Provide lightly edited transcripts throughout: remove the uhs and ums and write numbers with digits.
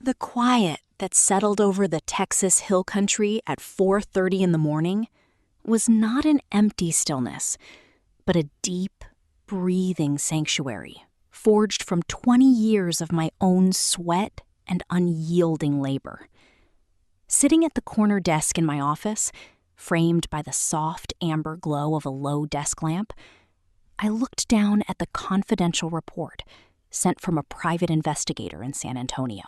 The quiet that settled over the Texas hill country at 4:30 in the morning was not an empty stillness, but a deep, breathing sanctuary forged from 20 years of my own sweat and unyielding labor. Sitting at the corner desk in my office, framed by the soft amber glow of a low desk lamp, I looked down at the confidential report sent from a private investigator in San Antonio.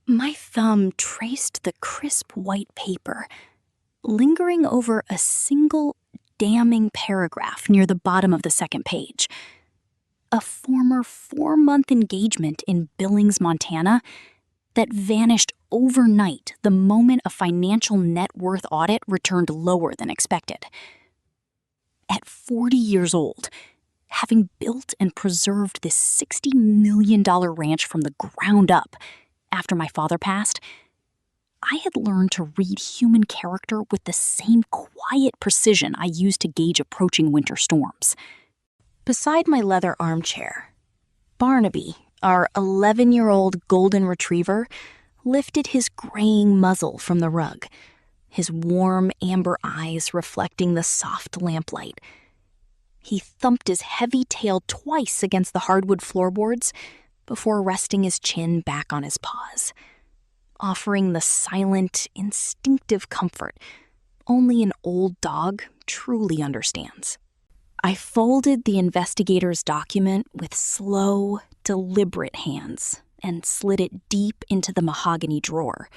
My thumb traced the crisp white paper, lingering over a single damning paragraph near the bottom of the second page. A former 4-month engagement in Billings, Montana, that vanished overnight the moment a financial net worth audit returned lower than expected. At 40 years old, having built and preserved this $60 million ranch from the ground up after my father passed, I had learned to read human character with the same quiet precision I used to gauge approaching winter storms. Beside my leather armchair, Barnaby, our 11-year-old golden retriever, lifted his graying muzzle from the rug, his warm amber eyes reflecting the soft lamplight. He thumped his heavy tail twice against the hardwood floorboards before resting his chin back on his paws, offering the silent, instinctive comfort only an old dog truly understands. I folded the investigator's document with slow, deliberate hands and slid it deep into the mahogany drawer,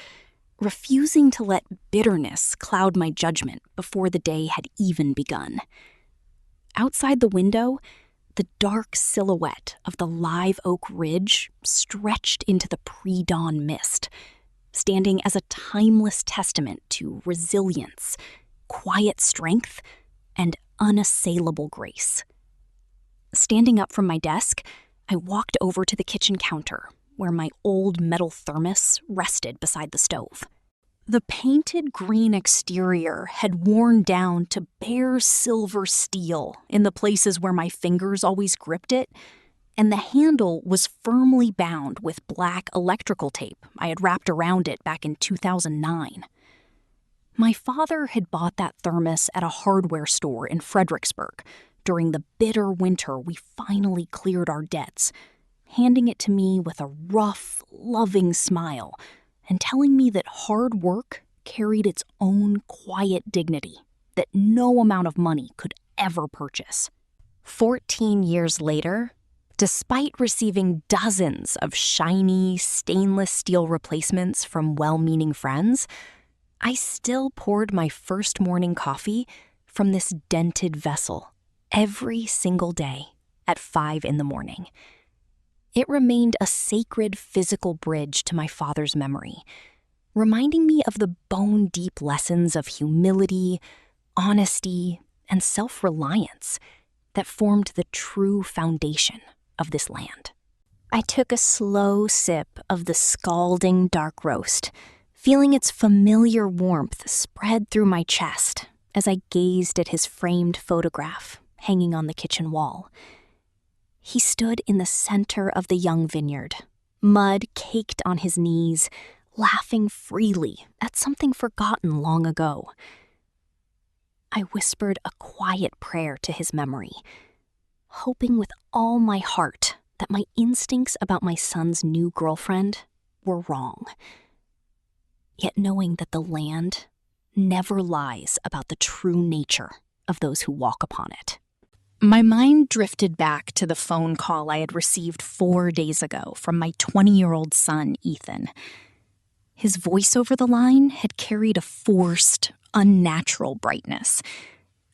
refusing to let bitterness cloud my judgment before the day had even begun. Outside the window, the dark silhouette of the live oak ridge stretched into the pre-dawn mist, standing as a timeless testament to resilience, quiet strength, and unassailable grace. Standing up from my desk, I walked over to the kitchen counter, where my old metal thermos rested beside the stove. The painted green exterior had worn down to bare silver steel in the places where my fingers always gripped it, and the handle was firmly bound with black electrical tape I had wrapped around it back in 2009. My father had bought that thermos at a hardware store in Fredericksburg during the bitter winter we finally cleared our debts, handing it to me with a rough, loving smile and telling me that hard work carried its own quiet dignity that no amount of money could ever purchase. 14 years later, despite receiving dozens of shiny, stainless steel replacements from well-meaning friends, I still poured my first morning coffee from this dented vessel every single day at 5 in the morning. It remained a sacred physical bridge to my father's memory, reminding me of the bone-deep lessons of humility, honesty, and self-reliance that formed the true foundation of this land. I took a slow sip of the scalding dark roast, feeling its familiar warmth spread through my chest as I gazed at his framed photograph hanging on the kitchen wall. He stood in the center of the young vineyard, mud caked on his knees, laughing freely at something forgotten long ago. I whispered a quiet prayer to his memory, hoping with all my heart that my instincts about my son's new girlfriend were wrong, yet knowing that the land never lies about the true nature of those who walk upon it. My mind drifted back to the phone call I had received 4 days ago from my 20-year-old son, Ethan. His voice over the line had carried a forced, unnatural brightness,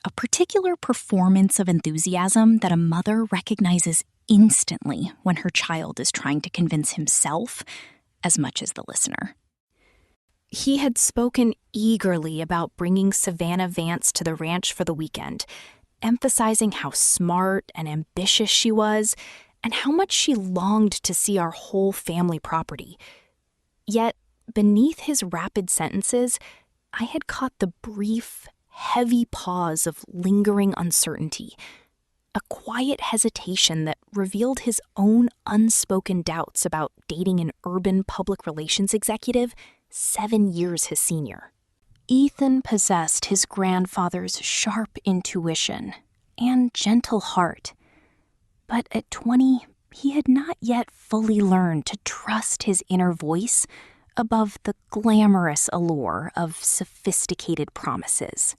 a particular performance of enthusiasm that a mother recognizes instantly when her child is trying to convince himself as much as the listener. He had spoken eagerly about bringing Savannah Vance to the ranch for the weekend, emphasizing how smart and ambitious she was and how much she longed to see our whole family property. Yet, beneath his rapid sentences, I had caught the brief, heavy pause of lingering uncertainty, a quiet hesitation that revealed his own unspoken doubts about dating an urban public relations executive 7 years his senior. Ethan possessed his grandfather's sharp intuition and gentle heart, but at 20, he had not yet fully learned to trust his inner voice above the glamorous allure of sophisticated promises.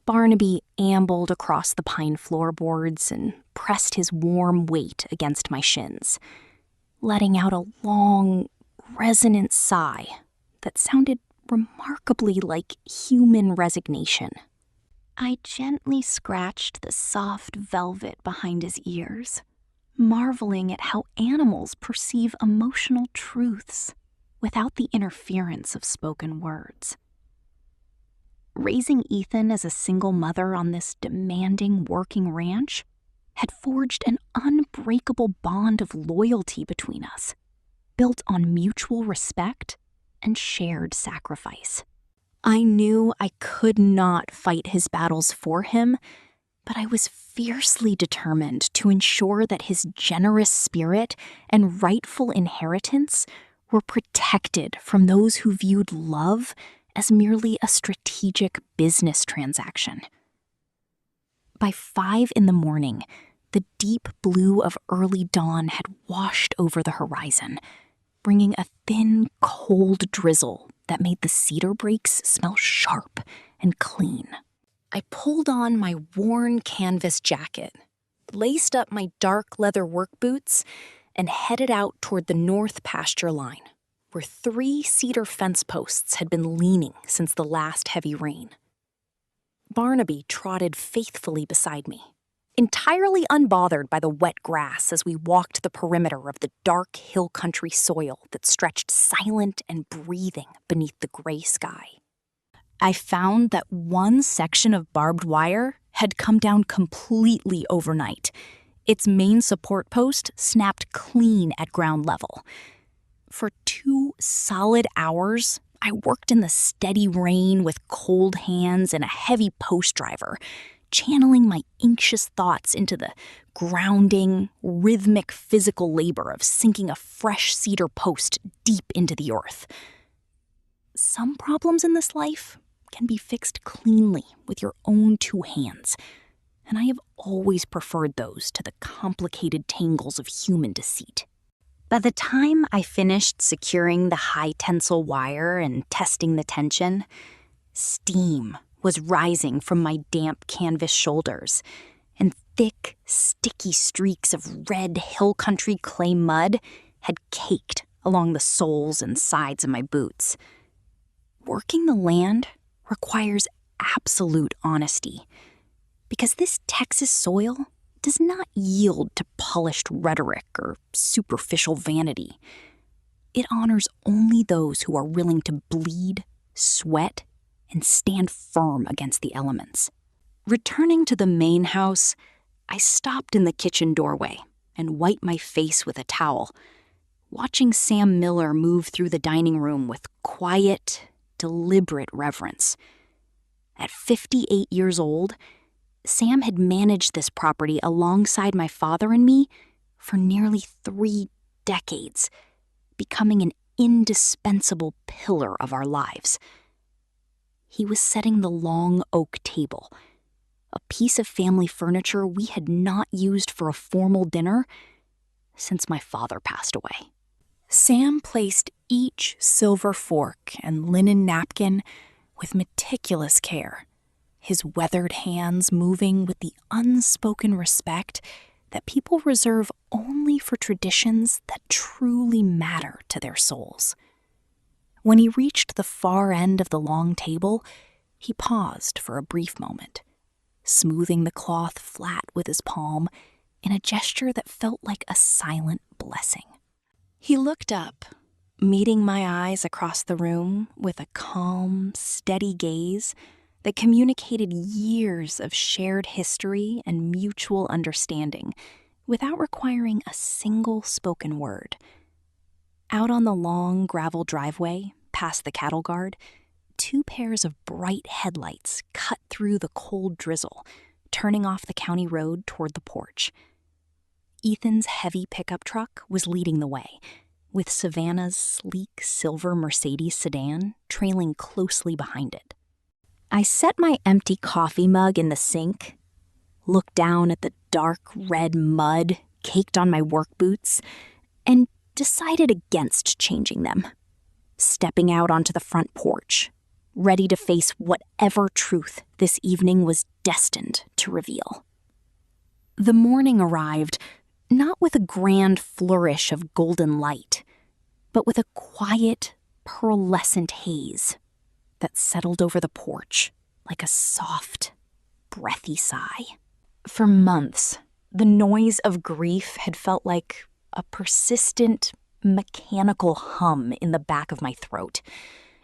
Barnaby ambled across the pine floorboards and pressed his warm weight against my shins, letting out a long, resonant sigh that sounded remarkably like human resignation. I gently scratched the soft velvet behind his ears, marveling at how animals perceive emotional truths without the interference of spoken words. Raising Ethan as a single mother on this demanding working ranch had forged an unbreakable bond of loyalty between us, built on mutual respect and shared sacrifice. I knew I could not fight his battles for him, but I was fiercely determined to ensure that his generous spirit and rightful inheritance were protected from those who viewed love as merely a strategic business transaction. By 5 a.m, the deep blue of early dawn had washed over the horizon, bringing a thin, cold drizzle that made the cedar breaks smell sharp and clean. I pulled on my worn canvas jacket, laced up my dark leather work boots, and headed out toward the north pasture line, where 3 cedar fence posts had been leaning since the last heavy rain. Barnaby trotted faithfully beside me, entirely unbothered by the wet grass as we walked the perimeter of the dark hill country soil that stretched silent and breathing beneath the gray sky. I found that one section of barbed wire had come down completely overnight. Its main support post snapped clean at ground level. For 2 solid hours, I worked in the steady rain with cold hands and a heavy post driver, channeling my anxious thoughts into the grounding, rhythmic physical labor of sinking a fresh cedar post deep into the earth. Some problems in this life can be fixed cleanly with your own 2 hands, and I have always preferred those to the complicated tangles of human deceit. By the time I finished securing the high-tensile wire and testing the tension, steam was rising from my damp canvas shoulders, and thick, sticky streaks of red hill country clay mud had caked along the soles and sides of my boots. Working the land requires absolute honesty, because this Texas soil does not yield to polished rhetoric or superficial vanity. It honors only those who are willing to bleed, sweat, and stand firm against the elements. Returning to the main house, I stopped in the kitchen doorway and wiped my face with a towel, watching Sam Miller move through the dining room with quiet, deliberate reverence. At 58 years old, Sam had managed this property alongside my father and me for nearly 3 decades, becoming an indispensable pillar of our lives. He was setting the long oak table, a piece of family furniture we had not used for a formal dinner since my father passed away. Sam placed each silver fork and linen napkin with meticulous care, his weathered hands moving with the unspoken respect that people reserve only for traditions that truly matter to their souls. When he reached the far end of the long table, he paused for a brief moment, smoothing the cloth flat with his palm in a gesture that felt like a silent blessing. He looked up, meeting my eyes across the room with a calm, steady gaze that communicated years of shared history and mutual understanding without requiring a single spoken word. Out on the long gravel driveway, past the cattle guard, 2 pairs of bright headlights cut through the cold drizzle, turning off the county road toward the porch. Ethan's heavy pickup truck was leading the way, with Savannah's sleek silver Mercedes sedan trailing closely behind it. I set my empty coffee mug in the sink, looked down at the dark red mud caked on my work boots, and decided against changing them, stepping out onto the front porch, ready to face whatever truth this evening was destined to reveal. The morning arrived, not with a grand flourish of golden light, but with a quiet, pearlescent haze that settled over the porch like a soft, breathy sigh. For months, the noise of grief had felt like a persistent, mechanical hum in the back of my throat,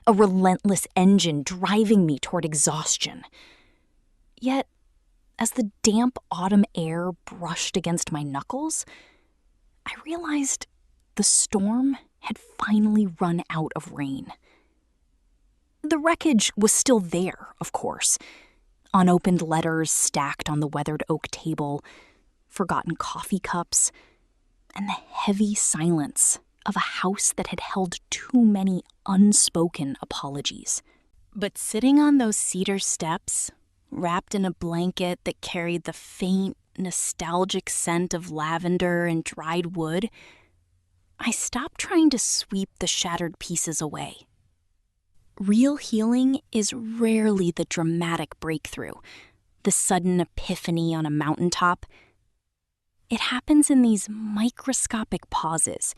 a relentless engine driving me toward exhaustion. Yet, as the damp autumn air brushed against my knuckles, I realized the storm had finally run out of rain. The wreckage was still there, of course. Unopened letters stacked on the weathered oak table, forgotten coffee cups, and the heavy silence of a house that had held too many unspoken apologies. But sitting on those cedar steps, wrapped in a blanket that carried the faint, nostalgic scent of lavender and dried wood, I stopped trying to sweep the shattered pieces away. Real healing is rarely the dramatic breakthrough, the sudden epiphany on a mountaintop. It happens in these microscopic pauses,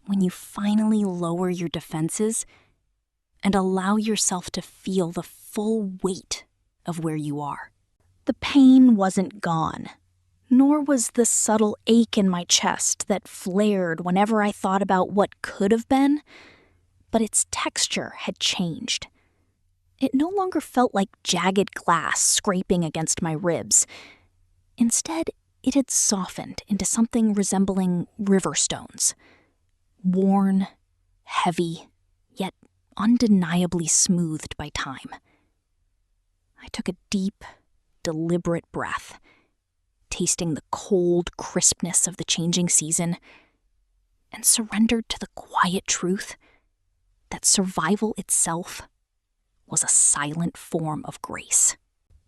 when you finally lower your defenses and allow yourself to feel the full weight of where you are. The pain wasn't gone, nor was the subtle ache in my chest that flared whenever I thought about what could have been, but its texture had changed. It no longer felt like jagged glass scraping against my ribs. Instead, it had softened into something resembling river stones. Worn, heavy, yet undeniably smoothed by time. I took a deep, deliberate breath, tasting the cold crispness of the changing season, and surrendered to the quiet truth that survival itself was a silent form of grace.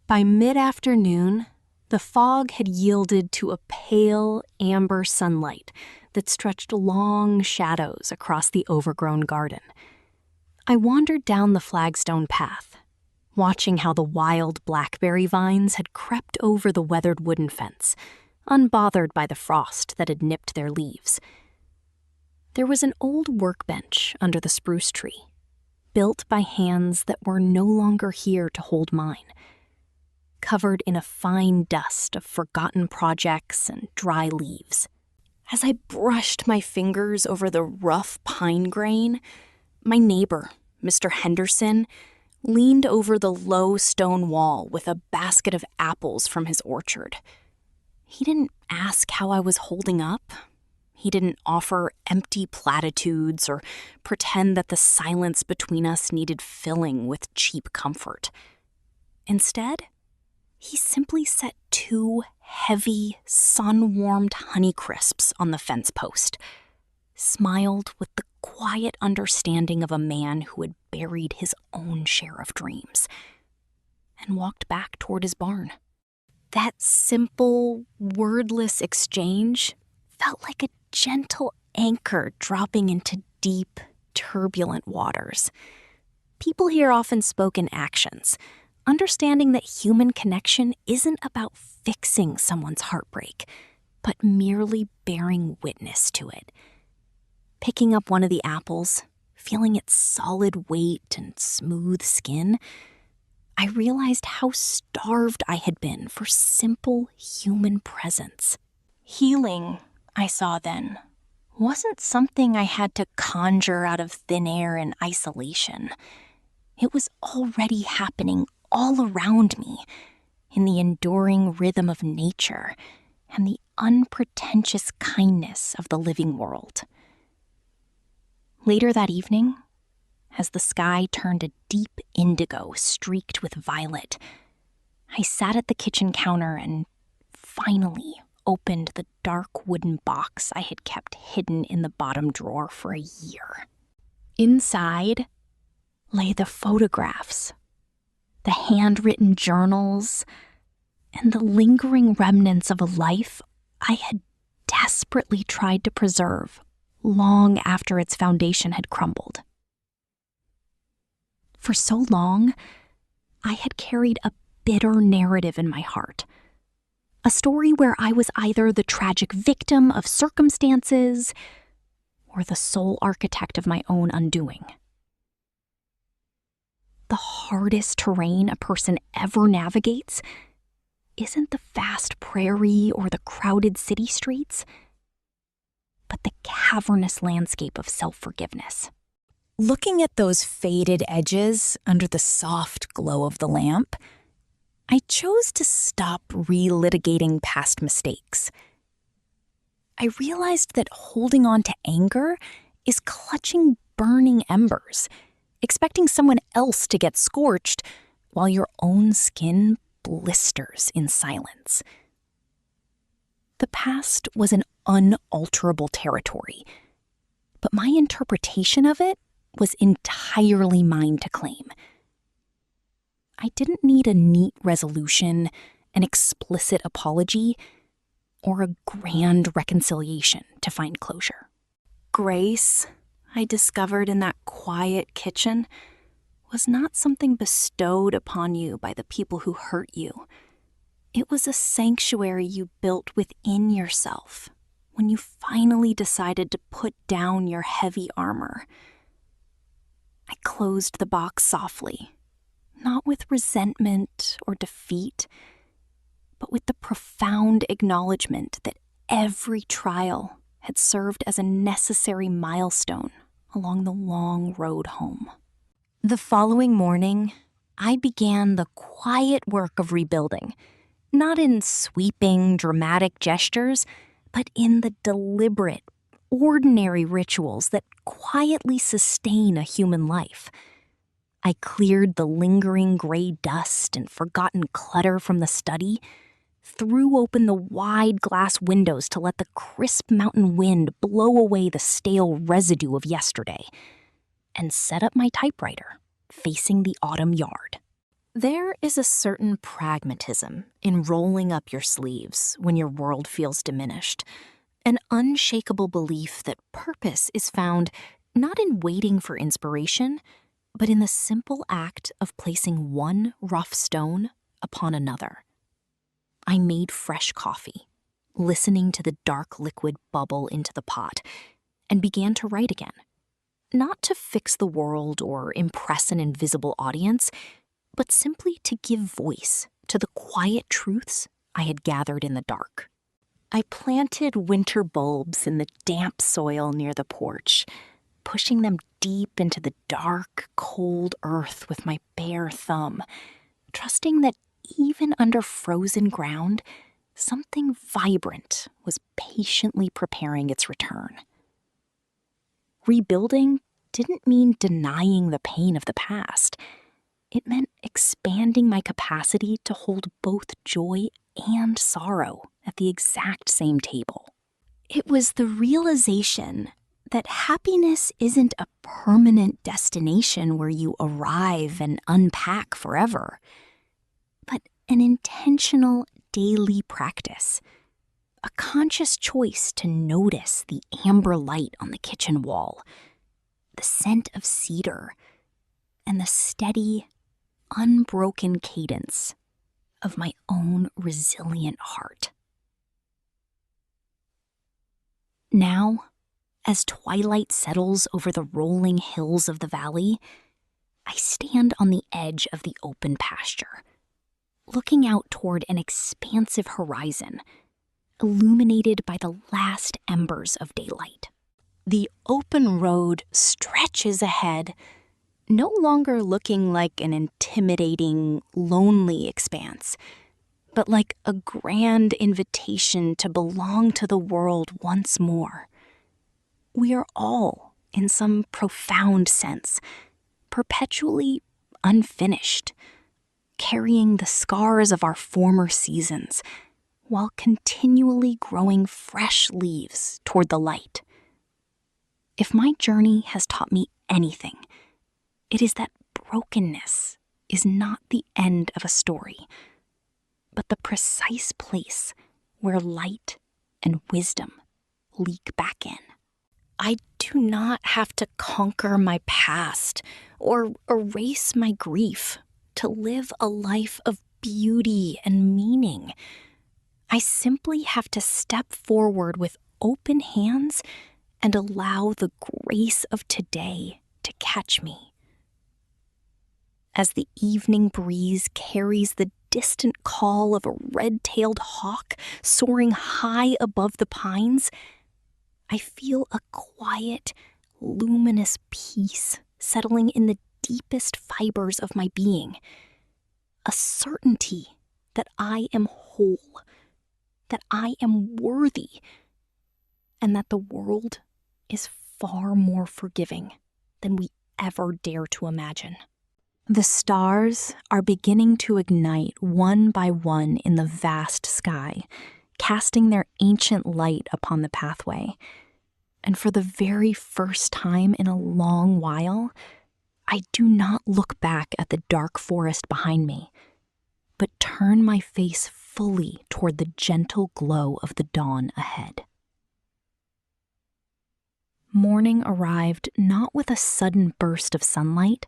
By mid-afternoon, the fog had yielded to a pale, amber sunlight that stretched long shadows across the overgrown garden. I wandered down the flagstone path, watching how the wild blackberry vines had crept over the weathered wooden fence, unbothered by the frost that had nipped their leaves. There was an old workbench under the spruce tree, built by hands that were no longer here to hold mine, covered in a fine dust of forgotten projects and dry leaves. As I brushed my fingers over the rough pine grain, my neighbor, Mr. Henderson, leaned over the low stone wall with a basket of apples from his orchard. He didn't ask how I was holding up. He didn't offer empty platitudes or pretend that the silence between us needed filling with cheap comfort. Instead, he simply set two heavy, sun-warmed Honeycrisps on the fence post, smiled with the quiet understanding of a man who had buried his own share of dreams, and walked back toward his barn. That simple, wordless exchange felt like a gentle anchor dropping into deep, turbulent waters. People here often spoke in actions, understanding that human connection isn't about fixing someone's heartbreak, but merely bearing witness to it. Picking up one of the apples, feeling its solid weight and smooth skin, I realized how starved I had been for simple human presence. Healing, I saw then, wasn't something I had to conjure out of thin air and isolation. It was already happening all around me, in the enduring rhythm of nature and the unpretentious kindness of the living world. Later that evening, as the sky turned a deep indigo streaked with violet, I sat at the kitchen counter and finally opened the dark wooden box I had kept hidden in the bottom drawer for a year. Inside lay the photographs, the handwritten journals, and the lingering remnants of a life I had desperately tried to preserve long after its foundation had crumbled. For so long, I had carried a bitter narrative in my heart, a story where I was either the tragic victim of circumstances or the sole architect of my own undoing. The hardest terrain a person ever navigates isn't the vast prairie or the crowded city streets, but the cavernous landscape of self-forgiveness. Looking at those faded edges under the soft glow of the lamp, I chose to stop relitigating past mistakes. I realized that holding on to anger is clutching burning embers, expecting someone else to get scorched while your own skin blisters in silence. The past was an unalterable territory, but my interpretation of it was entirely mine to claim. I didn't need a neat resolution, an explicit apology, or a grand reconciliation to find closure. Grace, I discovered in that quiet kitchen, was not something bestowed upon you by the people who hurt you. It was a sanctuary you built within yourself when you finally decided to put down your heavy armor. I closed the box softly, not with resentment or defeat, but with the profound acknowledgement that every trial had served as a necessary milestone along the long road home. The following morning, I began the quiet work of rebuilding, not in sweeping, dramatic gestures, but in the deliberate, ordinary rituals that quietly sustain a human life. I cleared the lingering gray dust and forgotten clutter from the study, threw open the wide glass windows to let the crisp mountain wind blow away the stale residue of yesterday, and set up my typewriter, facing the autumn yard. There is a certain pragmatism in rolling up your sleeves when your world feels diminished, an unshakable belief that purpose is found not in waiting for inspiration, but in the simple act of placing one rough stone upon another. I made fresh coffee, listening to the dark liquid bubble into the pot, and began to write again. Not to fix the world or impress an invisible audience, but simply to give voice to the quiet truths I had gathered in the dark. I planted winter bulbs in the damp soil near the porch, pushing them deep into the dark, cold earth with my bare thumb, trusting that even under frozen ground, something vibrant was patiently preparing its return. Rebuilding didn't mean denying the pain of the past. It meant expanding my capacity to hold both joy and sorrow at the exact same table. It was the realization that happiness isn't a permanent destination where you arrive and unpack forever, but an intentional daily practice, a conscious choice to notice the amber light on the kitchen wall, the scent of cedar, and the steady, unbroken cadence of my own resilient heart. Now, as twilight settles over the rolling hills of the valley, I stand on the edge of the open pasture, looking out toward an expansive horizon, illuminated by the last embers of daylight. The open road stretches ahead, no longer looking like an intimidating, lonely expanse, but like a grand invitation to belong to the world once more. We are all, in some profound sense, perpetually unfinished, carrying the scars of our former seasons, while continually growing fresh leaves toward the light. If my journey has taught me anything, it is that brokenness is not the end of a story, but the precise place where light and wisdom leak back in. I do not have to conquer my past or erase my grief to live a life of beauty and meaning. I simply have to step forward with open hands and allow the grace of today to catch me. As the evening breeze carries the distant call of a red-tailed hawk soaring high above the pines, I feel a quiet, luminous peace settling in the deepest fibers of my being. A certainty that I am whole, that I am worthy, and that the world is far more forgiving than we ever dare to imagine. The stars are beginning to ignite one by one in the vast sky, casting their ancient light upon the pathway. And for the very first time in a long while, I do not look back at the dark forest behind me, but turn my face fully toward the gentle glow of the dawn ahead. Morning arrived not with a sudden burst of sunlight,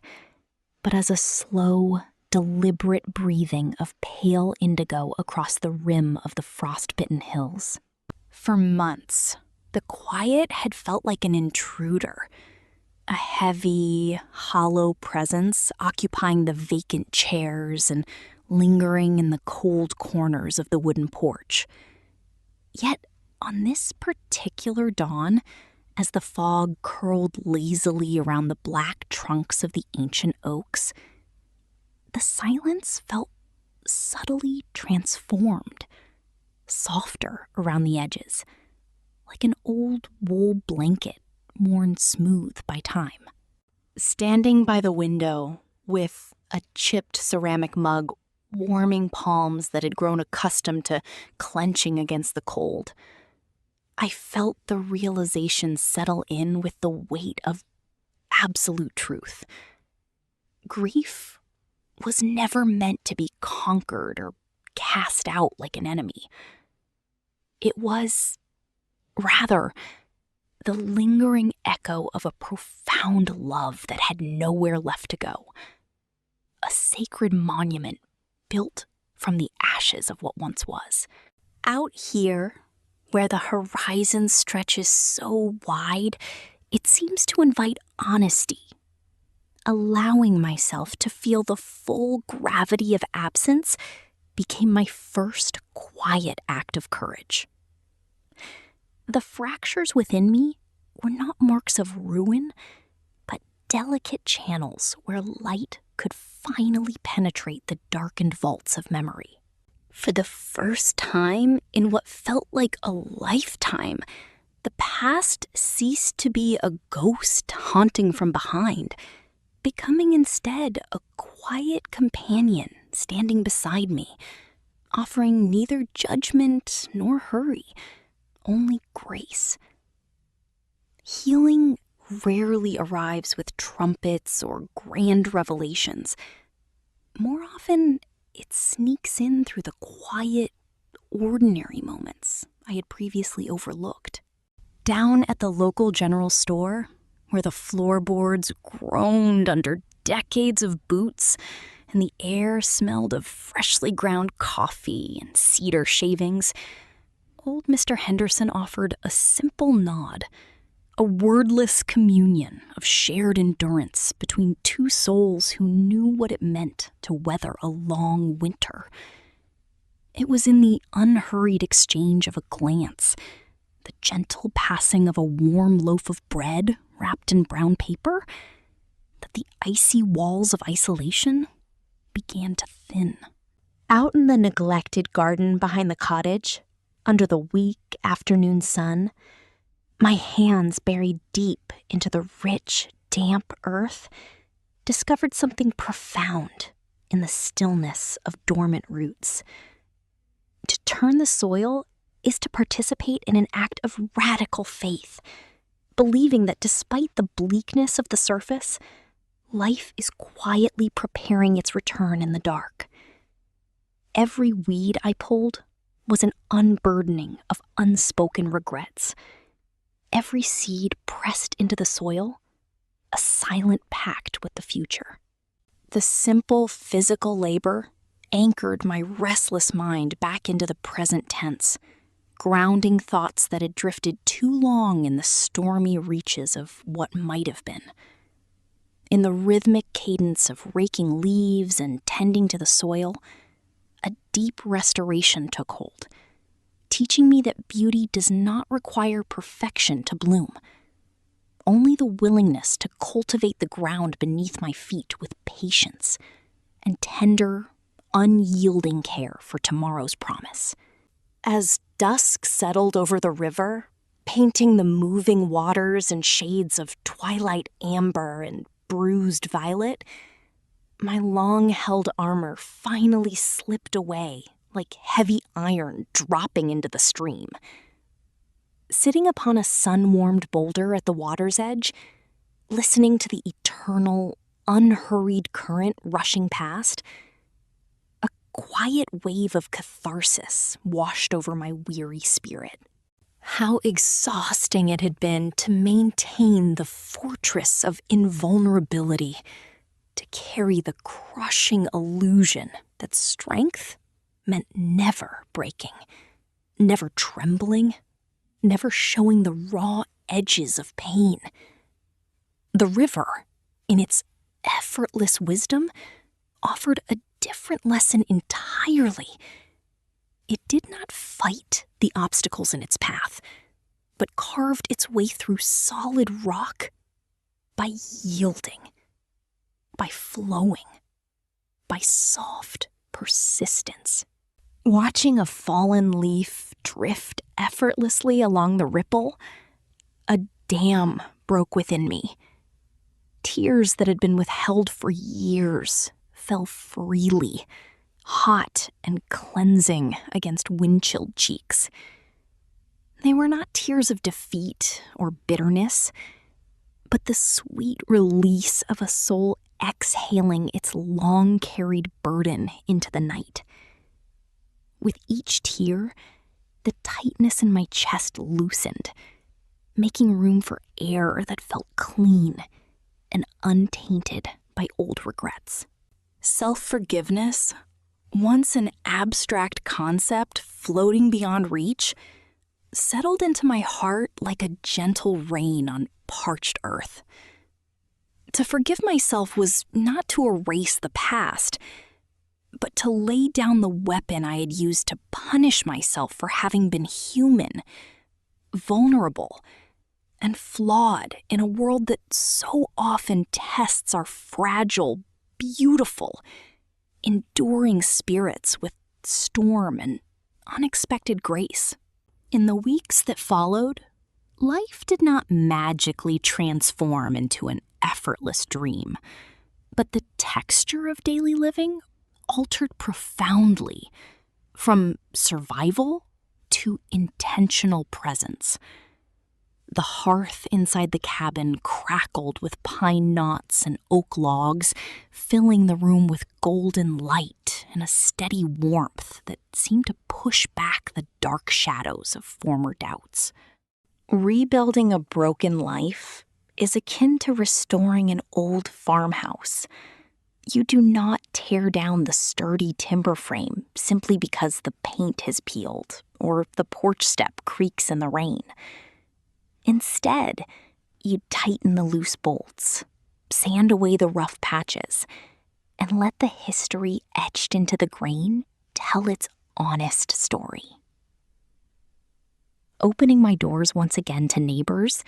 but as a slow, deliberate breathing of pale indigo across the rim of the frost-bitten hills. For months, the quiet had felt like an intruder, a heavy, hollow presence occupying the vacant chairs and lingering in the cold corners of the wooden porch. Yet, on this particular dawn, as the fog curled lazily around the black trunks of the ancient oaks, the silence felt subtly transformed, softer around the edges, like an old wool blanket worn smooth by time. Standing by the window with a chipped ceramic mug warming palms that had grown accustomed to clenching against the cold, I felt the realization settle in with the weight of absolute truth. Grief was never meant to be conquered or cast out like an enemy. It was, rather, the lingering echo of a profound love that had nowhere left to go. A sacred monument built from the ashes of what once was. Out here, where the horizon stretches so wide, it seems to invite honesty. Allowing myself to feel the full gravity of absence became my first quiet act of courage. The fractures within me were not marks of ruin, but delicate channels where light could finally penetrate the darkened vaults of memory. For the first time in what felt like a lifetime, the past ceased to be a ghost haunting from behind, becoming instead a quiet companion standing beside me, offering neither judgment nor hurry, only grace. Healing rarely arrives with trumpets or grand revelations. More often, it sneaks in through the quiet, ordinary moments I had previously overlooked. Down at the local general store, where the floorboards groaned under decades of boots and the air smelled of freshly ground coffee and cedar shavings, old Mr. Henderson offered a simple nod, a wordless communion of shared endurance between two souls who knew what it meant to weather a long winter. It was in the unhurried exchange of a glance, the gentle passing of a warm loaf of bread wrapped in brown paper, that the icy walls of isolation began to thin. Out in the neglected garden behind the cottage, under the weak afternoon sun, my hands buried deep into the rich, damp earth discovered something profound in the stillness of dormant roots. To turn the soil is to participate in an act of radical faith, believing that despite the bleakness of the surface, life is quietly preparing its return in the dark. Every weed I pulled was an unburdening of unspoken regrets. Every seed pressed into the soil, a silent pact with the future. The simple physical labor anchored my restless mind back into the present tense, grounding thoughts that had drifted too long in the stormy reaches of what might have been. In the rhythmic cadence of raking leaves and tending to the soil, a deep restoration took hold, teaching me that beauty does not require perfection to bloom, only the willingness to cultivate the ground beneath my feet with patience and tender, unyielding care for tomorrow's promise. As dusk settled over the river, painting the moving waters in shades of twilight amber and bruised violet, my long-held armor finally slipped away like heavy iron dropping into the stream. Sitting upon a sun-warmed boulder at the water's edge, listening to the eternal, unhurried current rushing past, a quiet wave of catharsis washed over my weary spirit. How exhausting it had been to maintain the fortress of invulnerability, to carry the crushing illusion that strength meant never breaking, never trembling, never showing the raw edges of pain. The river, in its effortless wisdom, offered a different lesson entirely. It did not fight the obstacles in its path, but carved its way through solid rock by yielding, by flowing, by soft persistence. Watching a fallen leaf drift effortlessly along the ripple, a dam broke within me. Tears that had been withheld for years fell freely, hot and cleansing against wind-chilled cheeks. They were not tears of defeat or bitterness, but the sweet release of a soul exhaling its long-carried burden into the night. With each tear, the tightness in my chest loosened, making room for air that felt clean and untainted by old regrets. Self-forgiveness, once an abstract concept floating beyond reach, settled into my heart like a gentle rain on parched earth. To forgive myself was not to erase the past, but to lay down the weapon I had used to punish myself for having been human, vulnerable, and flawed in a world that so often tests our fragile, beautiful, enduring spirits with storm and unexpected grace. In the weeks that followed, life did not magically transform into an effortless dream, but the texture of daily living altered profoundly, from survival to intentional presence. The hearth inside the cabin crackled with pine knots and oak logs, filling the room with golden light and a steady warmth that seemed to push back the dark shadows of former doubts. Rebuilding a broken life is akin to restoring an old farmhouse. You do not tear down the sturdy timber frame simply because the paint has peeled or the porch step creaks in the rain. Instead, you tighten the loose bolts, sand away the rough patches, and let the history etched into the grain tell its honest story. Opening my doors once again to neighbors,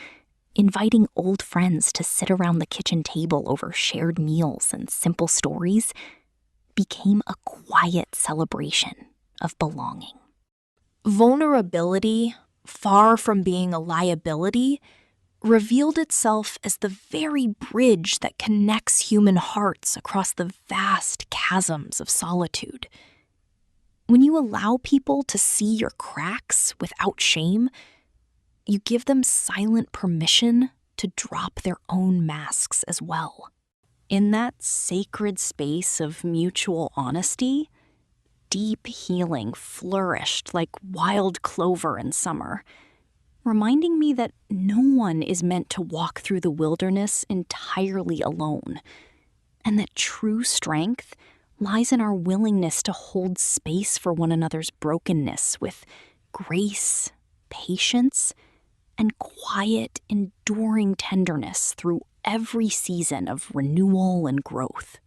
inviting old friends to sit around the kitchen table over shared meals and simple stories, became a quiet celebration of belonging. Vulnerability, far from being a liability, revealed itself as the very bridge that connects human hearts across the vast chasms of solitude. When you allow people to see your cracks without shame, you give them silent permission to drop their own masks as well. In that sacred space of mutual honesty, deep healing flourished like wild clover in summer, reminding me that no one is meant to walk through the wilderness entirely alone, and that true strength lies in our willingness to hold space for one another's brokenness with grace, patience, and quiet, enduring tenderness through every season of renewal and growth.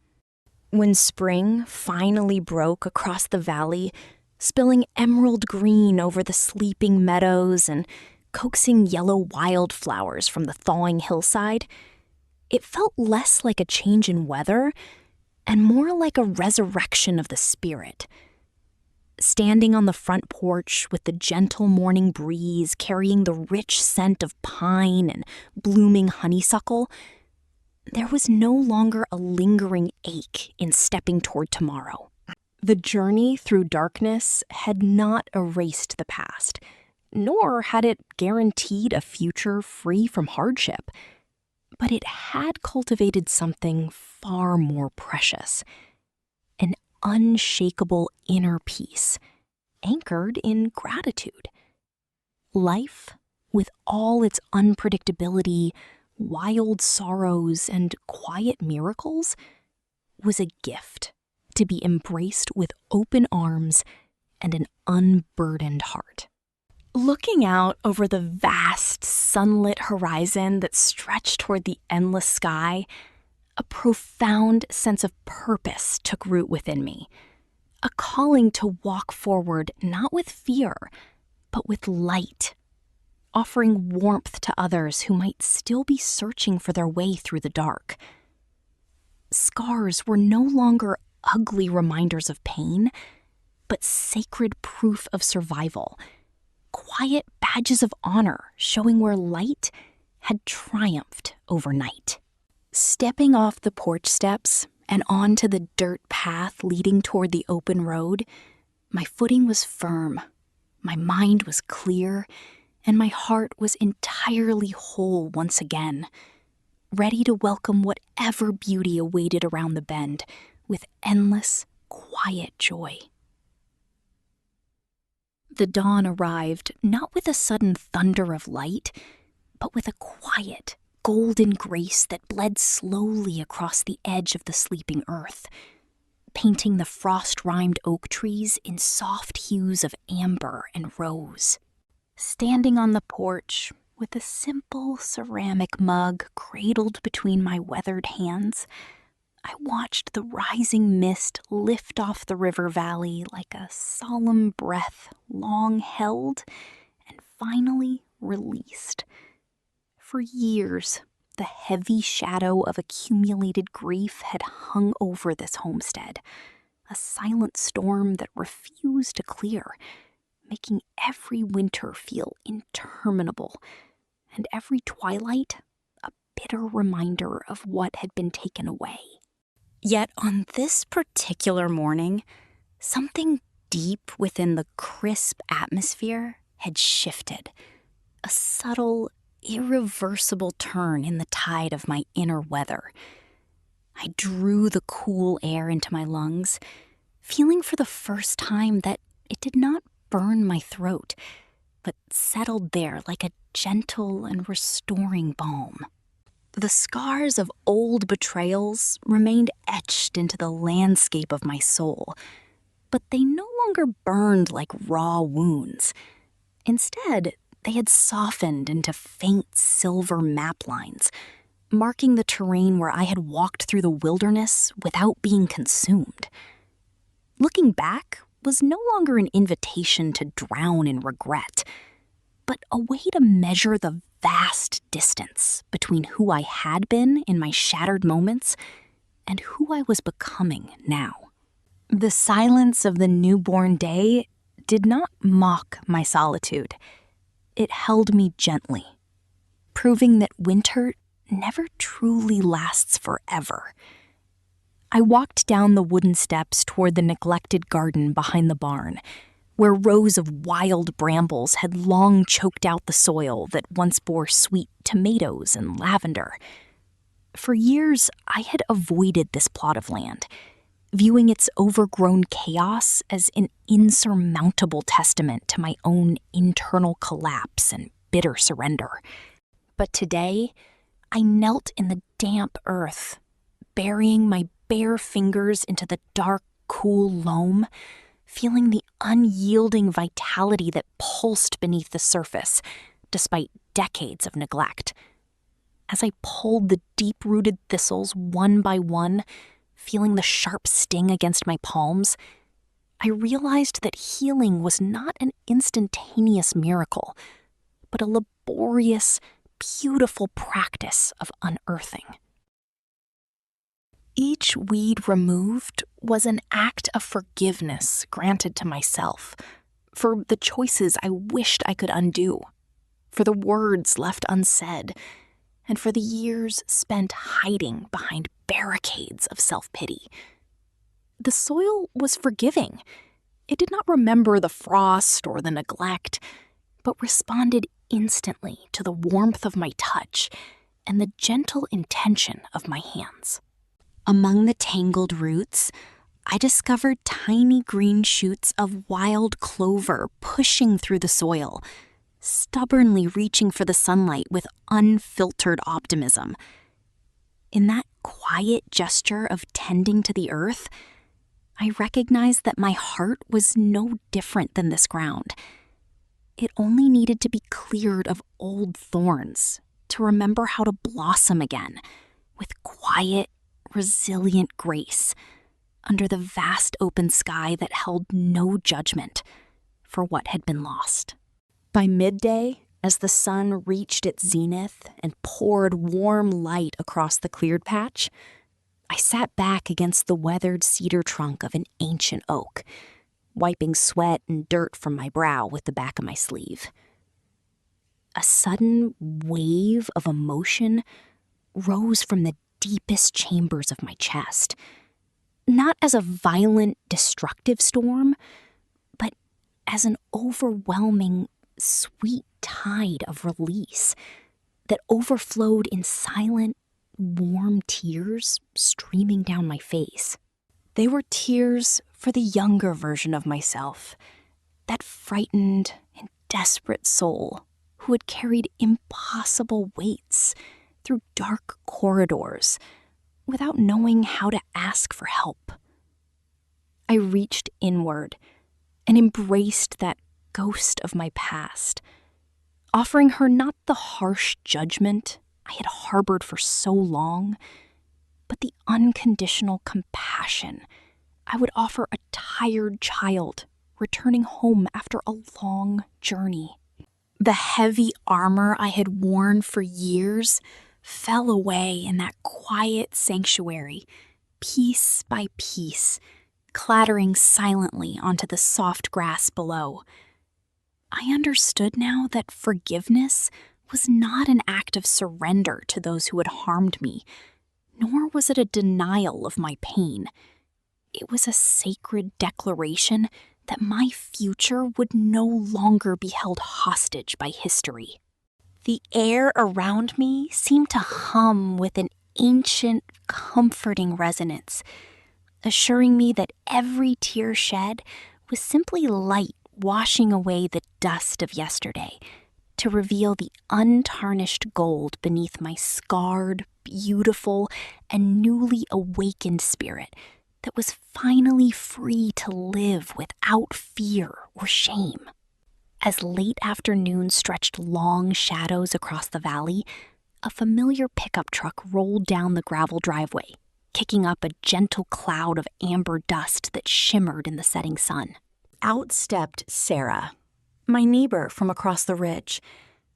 When spring finally broke across the valley, spilling emerald green over the sleeping meadows and coaxing yellow wildflowers from the thawing hillside, it felt less like a change in weather and more like a resurrection of the spirit. Standing on the front porch with the gentle morning breeze carrying the rich scent of pine and blooming honeysuckle, there was no longer a lingering ache in stepping toward tomorrow. The journey through darkness had not erased the past, nor had it guaranteed a future free from hardship. But it had cultivated something far more precious, an unshakable inner peace, anchored in gratitude. Life, with all its unpredictability, wild sorrows, and quiet miracles, was a gift to be embraced with open arms and an unburdened heart. Looking out over the vast, sunlit horizon that stretched toward the endless sky, a profound sense of purpose took root within me, a calling to walk forward not with fear, but with light, offering warmth to others who might still be searching for their way through the dark. Scars were no longer ugly reminders of pain, but sacred proof of survival, quiet badges of honor showing where light had triumphed over night. Stepping off the porch steps and onto the dirt path leading toward the open road, my footing was firm, my mind was clear, and my heart was entirely whole once again, ready to welcome whatever beauty awaited around the bend with endless, quiet joy. The dawn arrived not with a sudden thunder of light, but with a quiet, golden grace that bled slowly across the edge of the sleeping earth, painting the frost-rimed oak trees in soft hues of amber and rose. Standing on the porch with a simple ceramic mug cradled between my weathered hands, I watched the rising mist lift off the river valley like a solemn breath long held and finally released. For years, the heavy shadow of accumulated grief had hung over this homestead, a silent storm that refused to clear, making every winter feel interminable, and every twilight a bitter reminder of what had been taken away. Yet on this particular morning, something deep within the crisp atmosphere had shifted, a subtle, irreversible turn in the tide of my inner weather. I drew the cool air into my lungs, feeling for the first time that it did not burn my throat, but settled there like a gentle and restoring balm. The scars of old betrayals remained etched into the landscape of my soul, but they no longer burned like raw wounds. Instead, they had softened into faint silver map lines, marking the terrain where I had walked through the wilderness without being consumed. Looking back was no longer an invitation to drown in regret, but a way to measure the vast distance between who I had been in my shattered moments and who I was becoming now. The silence of the newborn day did not mock my solitude. It held me gently, proving that winter never truly lasts forever. I walked down the wooden steps toward the neglected garden behind the barn, where rows of wild brambles had long choked out the soil that once bore sweet tomatoes and lavender. For years, I had avoided this plot of land, viewing its overgrown chaos as an insurmountable testament to my own internal collapse and bitter surrender. But today, I knelt in the damp earth, burying my bare fingers into the dark, cool loam, feeling the unyielding vitality that pulsed beneath the surface, despite decades of neglect. As I pulled the deep-rooted thistles one by one, feeling the sharp sting against my palms, I realized that healing was not an instantaneous miracle, but a laborious, beautiful practice of unearthing. Each weed removed was an act of forgiveness granted to myself for the choices I wished I could undo, for the words left unsaid, and for the years spent hiding behind barricades of self-pity. The soil was forgiving. It did not remember the frost or the neglect, but responded instantly to the warmth of my touch and the gentle intention of my hands. Among the tangled roots, I discovered tiny green shoots of wild clover pushing through the soil, stubbornly reaching for the sunlight with unfiltered optimism. In that quiet gesture of tending to the earth, I recognized that my heart was no different than this ground. It only needed to be cleared of old thorns to remember how to blossom again with quiet, resilient grace under the vast open sky that held no judgment for what had been lost. By midday, as the sun reached its zenith and poured warm light across the cleared patch, I sat back against the weathered cedar trunk of an ancient oak, wiping sweat and dirt from my brow with the back of my sleeve. A sudden wave of emotion rose from the deepest chambers of my chest, not as a violent, destructive storm, but as an overwhelming, sweet tide of release that overflowed in silent, warm tears streaming down my face. They were tears for the younger version of myself, that frightened and desperate soul who had carried impossible weights through dark corridors without knowing how to ask for help. I reached inward and embraced that ghost of my past, offering her not the harsh judgment I had harbored for so long, but the unconditional compassion I would offer a tired child returning home after a long journey. The heavy armor I had worn for years fell away in that quiet sanctuary, piece by piece, clattering silently onto the soft grass below. I understood now that forgiveness was not an act of surrender to those who had harmed me, nor was it a denial of my pain. It was a sacred declaration that my future would no longer be held hostage by history. The air around me seemed to hum with an ancient, comforting resonance, assuring me that every tear shed was simply light washing away the dust of yesterday to reveal the untarnished gold beneath my scarred, beautiful, and newly awakened spirit that was finally free to live without fear or shame. As late afternoon stretched long shadows across the valley, a familiar pickup truck rolled down the gravel driveway, kicking up a gentle cloud of amber dust that shimmered in the setting sun. Out stepped Sarah, my neighbor from across the ridge,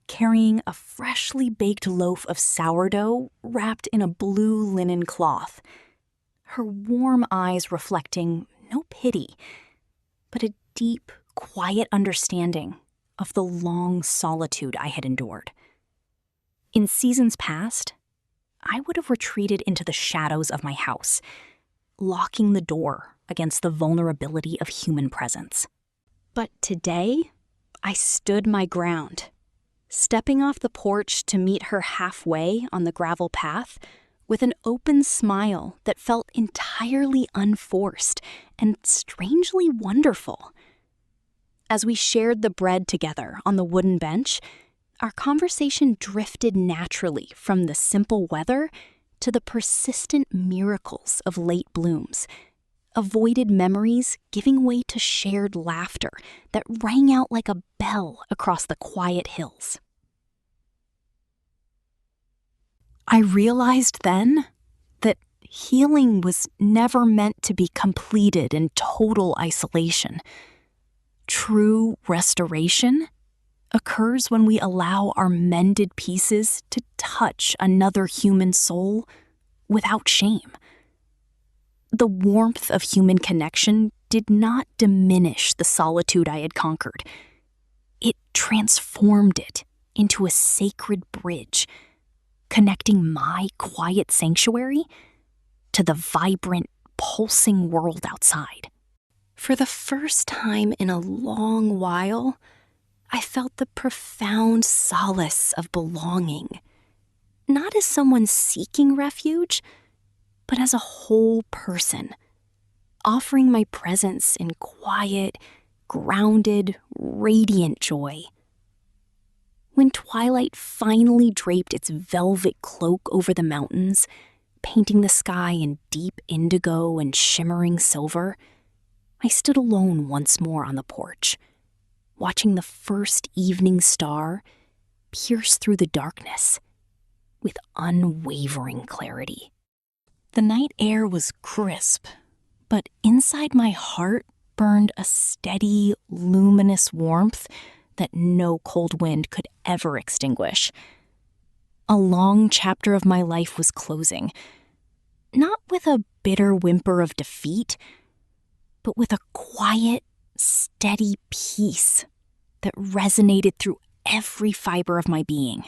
carrying a freshly baked loaf of sourdough wrapped in a blue linen cloth, her warm eyes reflecting no pity, but a deep, quiet understanding of the long solitude I had endured. In seasons past, I would have retreated into the shadows of my house, locking the door against the vulnerability of human presence. But today, I stood my ground, stepping off the porch to meet her halfway on the gravel path with an open smile that felt entirely unforced and strangely wonderful. As we shared the bread together on the wooden bench, our conversation drifted naturally from the simple weather to the persistent miracles of late blooms, avoided memories giving way to shared laughter that rang out like a bell across the quiet hills. I realized then that healing was never meant to be completed in total isolation. True restoration occurs when we allow our mended pieces to touch another human soul without shame. The warmth of human connection did not diminish the solitude I had conquered. It transformed it into a sacred bridge, connecting my quiet sanctuary to the vibrant, pulsing world outside. For the first time in a long while, I felt the profound solace of belonging, not as someone seeking refuge, but as a whole person, offering my presence in quiet, grounded, radiant joy. When twilight finally draped its velvet cloak over the mountains, painting the sky in deep indigo and shimmering silver, I stood alone once more on the porch, watching the first evening star pierce through the darkness with unwavering clarity. The night air was crisp, but inside my heart burned a steady, luminous warmth that no cold wind could ever extinguish. A long chapter of my life was closing, not with a bitter whimper of defeat, but with a quiet, steady peace that resonated through every fiber of my being.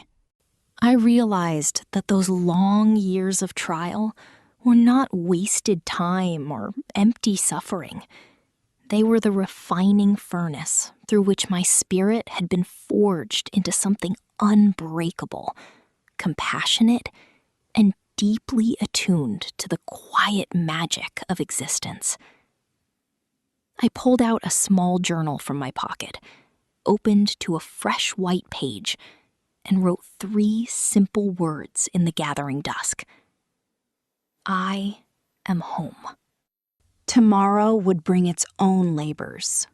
I realized that those long years of trial were not wasted time or empty suffering. They were the refining furnace through which my spirit had been forged into something unbreakable, compassionate, and deeply attuned to the quiet magic of existence. I pulled out a small journal from my pocket, opened to a fresh white page, and wrote 3 simple words in the gathering dusk. I am home. Tomorrow would bring its own labors,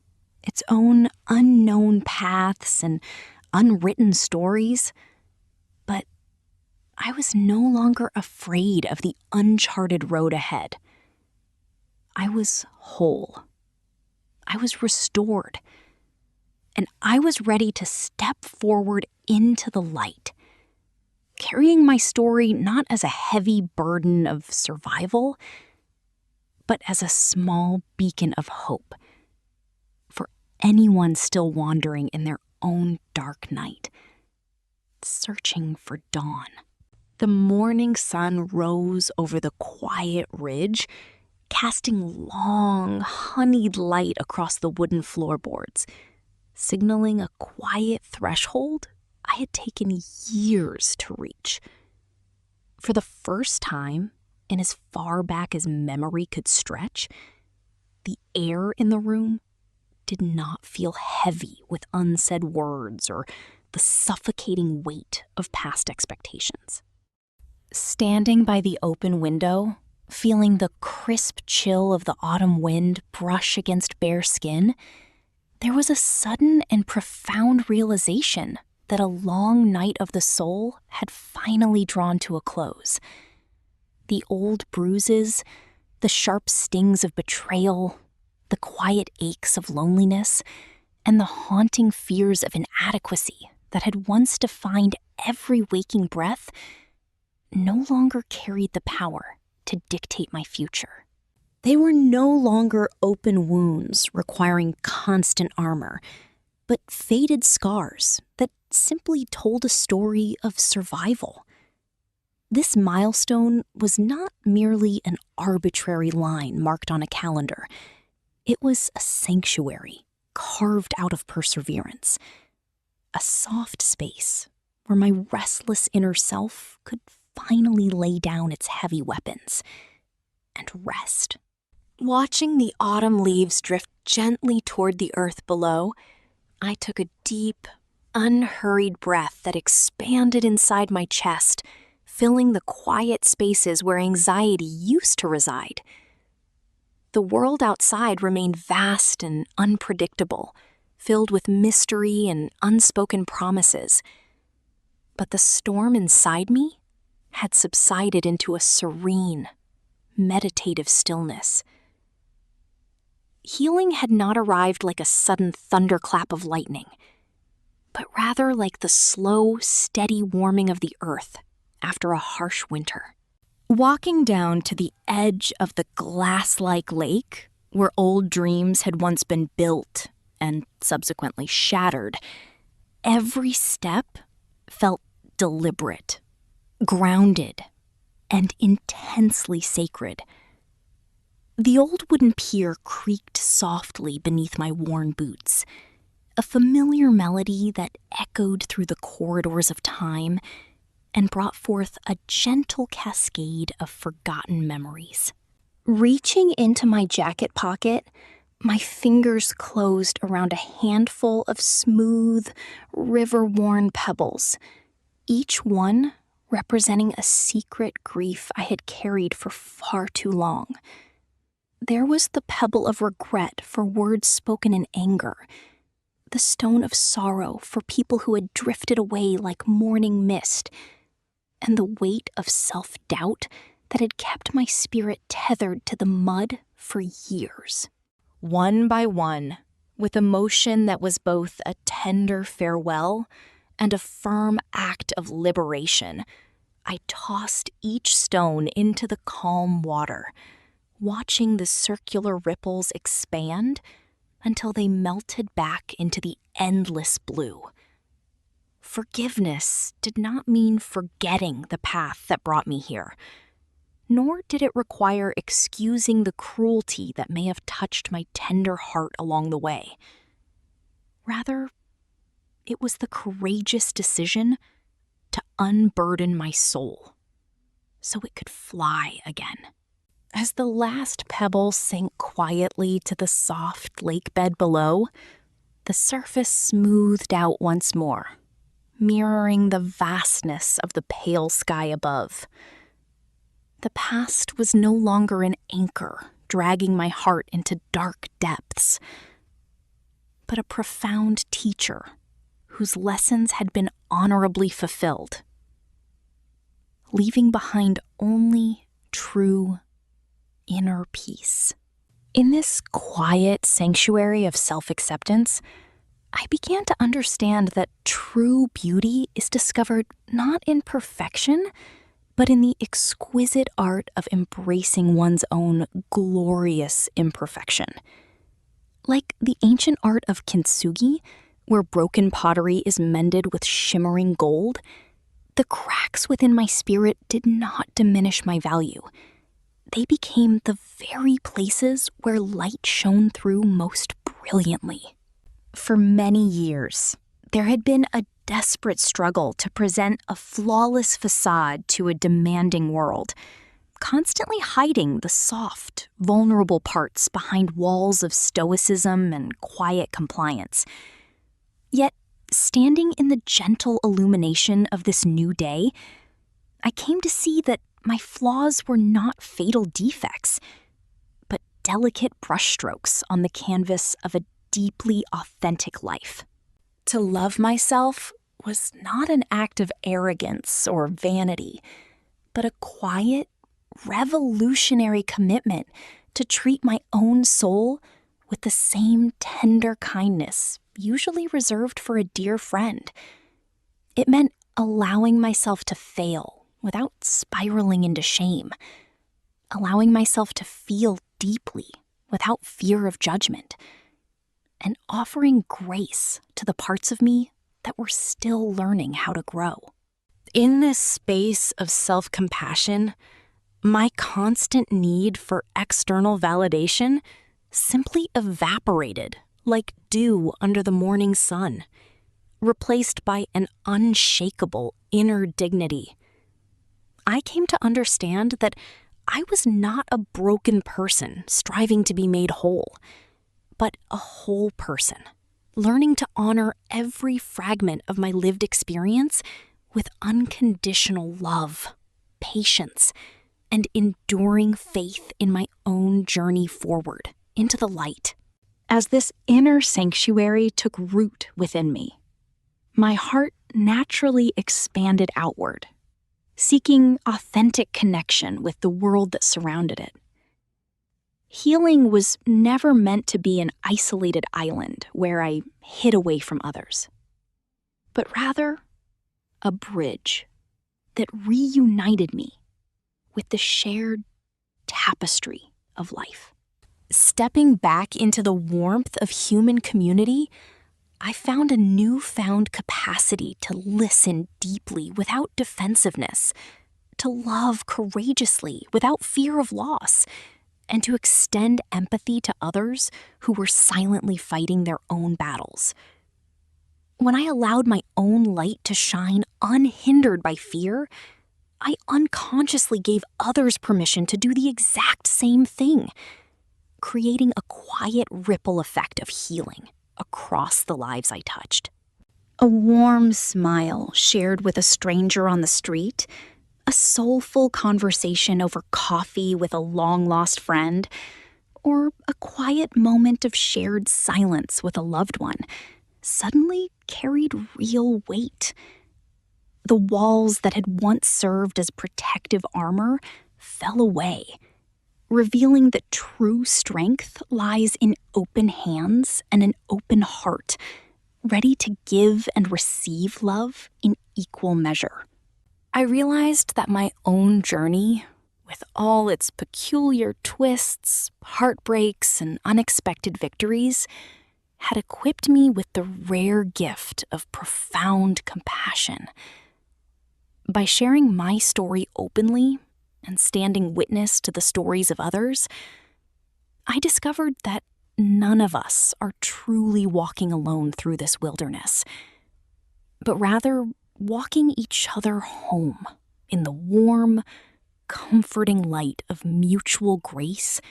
its own unknown paths and unwritten stories, but I was no longer afraid of the uncharted road ahead. I was whole. I was restored, and I was ready to step forward into the light, carrying my story not as a heavy burden of survival, but as a small beacon of hope for anyone still wandering in their own dark night, searching for dawn. The morning sun rose over the quiet ridge, casting long, honeyed light across the wooden floorboards, signaling a quiet threshold I had taken years to reach. For the first time, and as far back as memory could stretch, the air in the room did not feel heavy with unsaid words or the suffocating weight of past expectations. Standing by the open window, feeling the crisp chill of the autumn wind brush against bare skin, there was a sudden and profound realization that a long night of the soul had finally drawn to a close. The old bruises, the sharp stings of betrayal, the quiet aches of loneliness, and the haunting fears of inadequacy that had once defined every waking breath no longer carried the power to dictate my future. They were no longer open wounds requiring constant armor, but faded scars that simply told a story of survival. This milestone was not merely an arbitrary line marked on a calendar. It was a sanctuary carved out of perseverance, a soft space where my restless inner self could finally lay down its heavy weapons and rest. Watching the autumn leaves drift gently toward the earth below, I took a deep, unhurried breath that expanded inside my chest, filling the quiet spaces where anxiety used to reside. The world outside remained vast and unpredictable, filled with mystery and unspoken promises. But the storm inside me had subsided into a serene, meditative stillness. Healing had not arrived like a sudden thunderclap of lightning, but rather like the slow, steady warming of the earth after a harsh winter. Walking down to the edge of the glass-like lake, where old dreams had once been built and subsequently shattered, every step felt deliberate, grounded, and intensely sacred. The old wooden pier creaked softly beneath my worn boots, a familiar melody that echoed through the corridors of time and brought forth a gentle cascade of forgotten memories. Reaching into my jacket pocket, my fingers closed around a handful of smooth, river-worn pebbles, each one representing a secret grief I had carried for far too long. There was the pebble of regret for words spoken in anger, the stone of sorrow for people who had drifted away like morning mist, and the weight of self-doubt that had kept my spirit tethered to the mud for years. One by one, with emotion that was both a tender farewell and a firm act of liberation, I tossed each stone into the calm water, watching the circular ripples expand until they melted back into the endless blue. Forgiveness did not mean forgetting the path that brought me here, nor did it require excusing the cruelty that may have touched my tender heart along the way. Rather, it was the courageous decision to unburden my soul so it could fly again. As the last pebble sank quietly to the soft lake bed below, the surface smoothed out once more, mirroring the vastness of the pale sky above. The past was no longer an anchor dragging my heart into dark depths, but a profound teacher whose lessons had been honorably fulfilled, leaving behind only true inner peace. In this quiet sanctuary of self-acceptance, I began to understand that true beauty is discovered not in perfection, but in the exquisite art of embracing one's own glorious imperfection. Like the ancient art of kintsugi, where broken pottery is mended with shimmering gold, the cracks within my spirit did not diminish my value. They became the very places where light shone through most brilliantly. For many years, there had been a desperate struggle to present a flawless facade to a demanding world, constantly hiding the soft, vulnerable parts behind walls of stoicism and quiet compliance. Yet, standing in the gentle illumination of this new day, I came to see that my flaws were not fatal defects, but delicate brushstrokes on the canvas of a deeply authentic life. To love myself was not an act of arrogance or vanity, but a quiet, revolutionary commitment to treat my own soul with the same tender kindness usually reserved for a dear friend. It meant allowing myself to fail without spiraling into shame, allowing myself to feel deeply without fear of judgment, and offering grace to the parts of me that were still learning how to grow. In this space of self-compassion, my constant need for external validation simply evaporated like dew under the morning sun, replaced by an unshakable inner dignity. I came to understand that I was not a broken person striving to be made whole, but a whole person, learning to honor every fragment of my lived experience with unconditional love, patience, and enduring faith in my own journey forward into the light. As this inner sanctuary took root within me, my heart naturally expanded outward, seeking authentic connection with the world that surrounded it. Healing was never meant to be an isolated island where I hid away from others, but rather a bridge that reunited me with the shared tapestry of life. Stepping back into the warmth of human community, I found a newfound capacity to listen deeply without defensiveness, to love courageously without fear of loss, and to extend empathy to others who were silently fighting their own battles. When I allowed my own light to shine unhindered by fear, I unconsciously gave others permission to do the exact same thing, creating a quiet ripple effect of healing across the lives I touched. A warm smile shared with a stranger on the street, a soulful conversation over coffee with a long-lost friend, or a quiet moment of shared silence with a loved one suddenly carried real weight. The walls that had once served as protective armor fell away, revealing that true strength lies in open hands and an open heart, ready to give and receive love in equal measure. I realized that my own journey, with all its peculiar twists, heartbreaks, and unexpected victories, had equipped me with the rare gift of profound compassion. By sharing my story openly and standing witness to the stories of others, I discovered that none of us are truly walking alone through this wilderness, but rather walking each other home in the warm, comforting light of mutual grace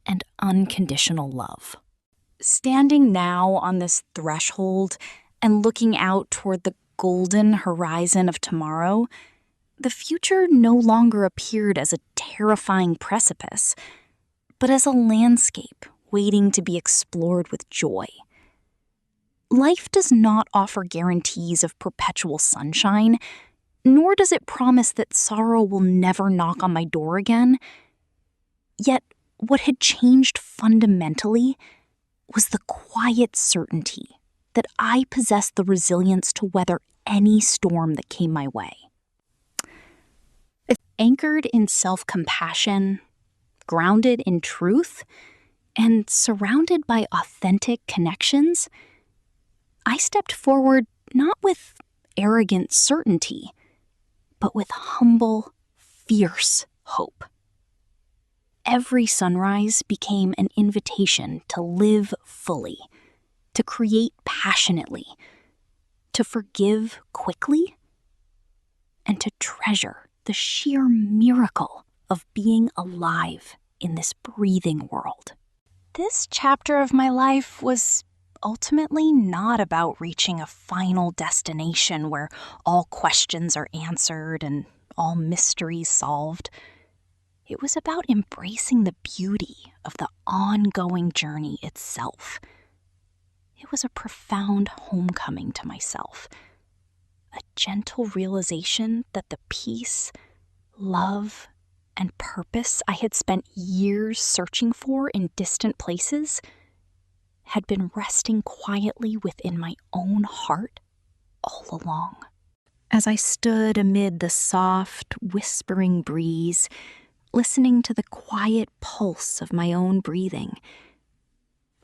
and unconditional love. Standing now on this threshold and looking out toward the golden horizon of tomorrow, the future no longer appeared as a terrifying precipice, but as a landscape waiting to be explored with joy. Life does not offer guarantees of perpetual sunshine, nor does it promise that sorrow will never knock on my door again. Yet, what had changed fundamentally was the quiet certainty that I possessed the resilience to weather any storm that came my way. Anchored in self-compassion, grounded in truth, and surrounded by authentic connections, I stepped forward not with arrogant certainty, but with humble, fierce hope. Every sunrise became an invitation to live fully, to create passionately, to forgive quickly, and to treasure the sheer miracle of being alive in this breathing world. This chapter of my life was ultimately not about reaching a final destination where all questions are answered and all mysteries solved. It was about embracing the beauty of the ongoing journey itself. It was a profound homecoming to myself, a gentle realization that the peace, love, and purpose I had spent years searching for in distant places had been resting quietly within my own heart all along. As I stood amid the soft, whispering breeze, listening to the quiet pulse of my own breathing,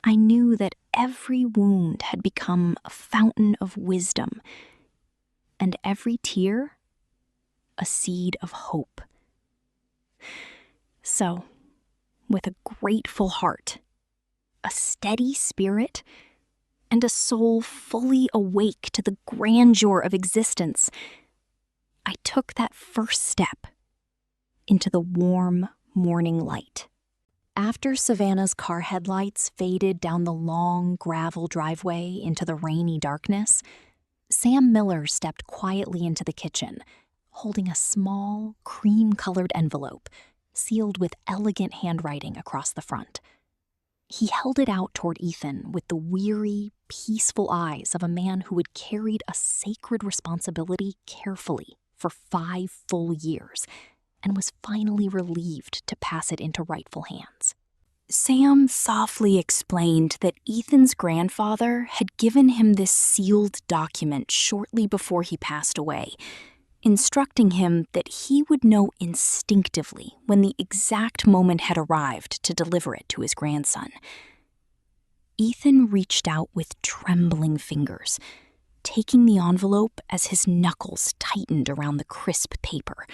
I knew that every wound had become a fountain of wisdom, and every tear a seed of hope. So, with a grateful heart, a steady spirit, and a soul fully awake to the grandeur of existence, I took that first step into the warm morning light. After Savannah's car headlights faded down the long gravel driveway into the rainy darkness, Sam Miller stepped quietly into the kitchen, holding a small, cream-colored envelope sealed with elegant handwriting across the front. He held it out toward Ethan with the weary, peaceful eyes of a man who had carried a sacred responsibility carefully for 5 full years and was finally relieved to pass it into rightful hands. Sam softly explained that Ethan's grandfather had given him this sealed document shortly before he passed away, instructing him that he would know instinctively when the exact moment had arrived to deliver it to his grandson. Ethan reached out with trembling fingers, taking the envelope as his knuckles tightened around the crisp paper.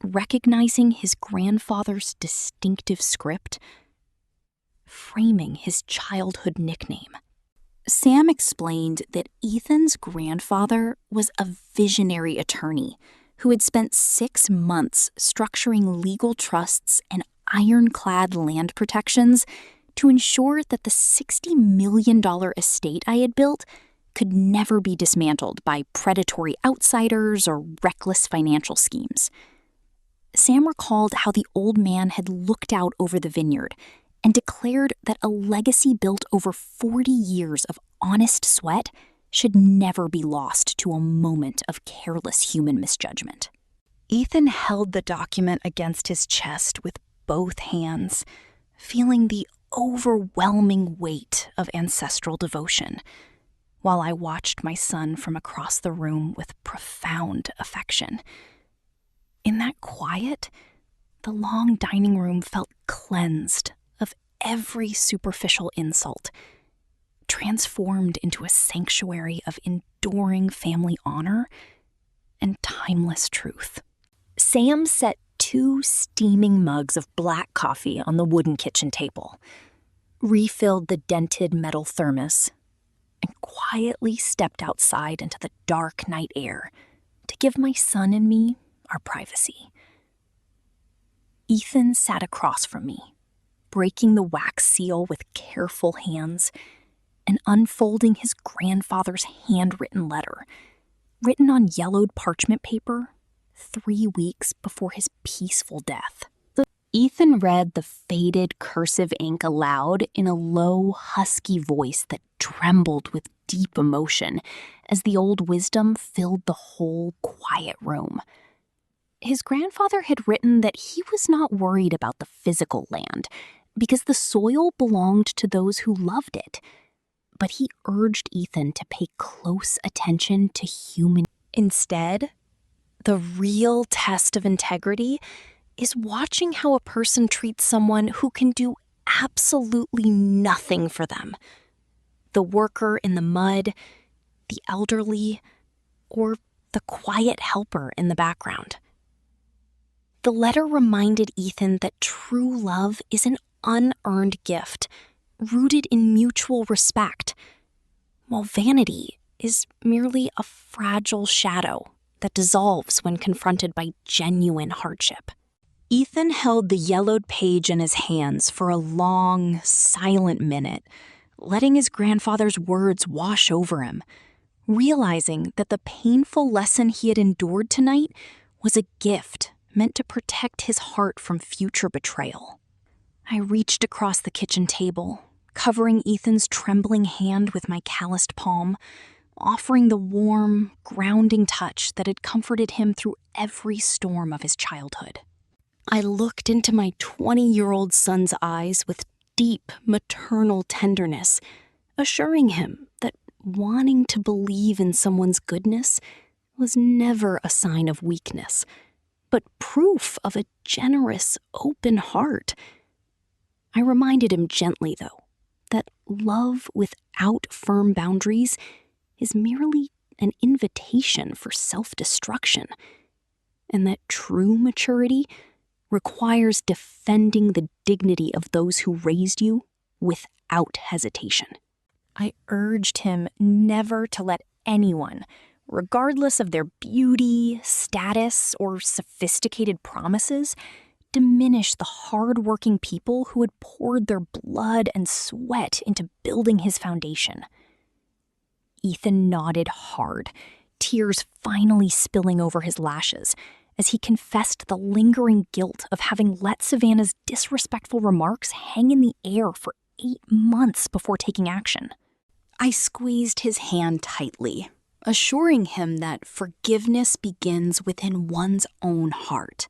Recognizing his grandfather's distinctive script, framing his childhood nickname, Sam explained that Ethan's grandfather was a visionary attorney who had spent 6 months structuring legal trusts and ironclad land protections to ensure that the $60 million estate I had built could never be dismantled by predatory outsiders or reckless financial schemes. Sam recalled how the old man had looked out over the vineyard and declared that a legacy built over 40 years of honest sweat should never be lost to a moment of careless human misjudgment. Ethan held the document against his chest with both hands, feeling the overwhelming weight of ancestral devotion, while I watched my son from across the room with profound affection. In that quiet, the long dining room felt cleansed of every superficial insult, transformed into a sanctuary of enduring family honor and timeless truth. Sam set 2 steaming mugs of black coffee on the wooden kitchen table, refilled the dented metal thermos, and quietly stepped outside into the dark night air to give my son and me our privacy. Ethan sat across from me, breaking the wax seal with careful hands and unfolding his grandfather's handwritten letter, written on yellowed parchment paper 3 weeks before his peaceful death. Ethan read the faded cursive ink aloud in a low, husky voice that trembled with deep emotion as the old wisdom filled the whole quiet room. His grandfather had written that he was not worried about the physical land because the soil belonged to those who loved it. But he urged Ethan to pay close attention to human. Instead, the real test of integrity is watching how a person treats someone who can do absolutely nothing for them. The worker in the mud, the elderly, or the quiet helper in the background. The letter reminded Ethan that true love is an unearned gift, rooted in mutual respect, while vanity is merely a fragile shadow that dissolves when confronted by genuine hardship. Ethan held the yellowed page in his hands for a long, silent minute, letting his grandfather's words wash over him, realizing that the painful lesson he had endured tonight was a gift meant to protect his heart from future betrayal. I reached across the kitchen table, covering Ethan's trembling hand with my calloused palm, offering the warm, grounding touch that had comforted him through every storm of his childhood. I looked into my 20-year-old son's eyes with deep maternal tenderness, assuring him that wanting to believe in someone's goodness was never a sign of weakness, but proof of a generous, open heart. I reminded him gently, though, that love without firm boundaries is merely an invitation for self-destruction, and that true maturity requires defending the dignity of those who raised you without hesitation. I urged him never to let anyone, regardless of their beauty, status, or sophisticated promises, diminish the hard-working people who had poured their blood and sweat into building his foundation. Ethan nodded hard, tears finally spilling over his lashes, as he confessed the lingering guilt of having let Savannah's disrespectful remarks hang in the air for 8 months before taking action. I squeezed his hand tightly, assuring him that forgiveness begins within one's own heart,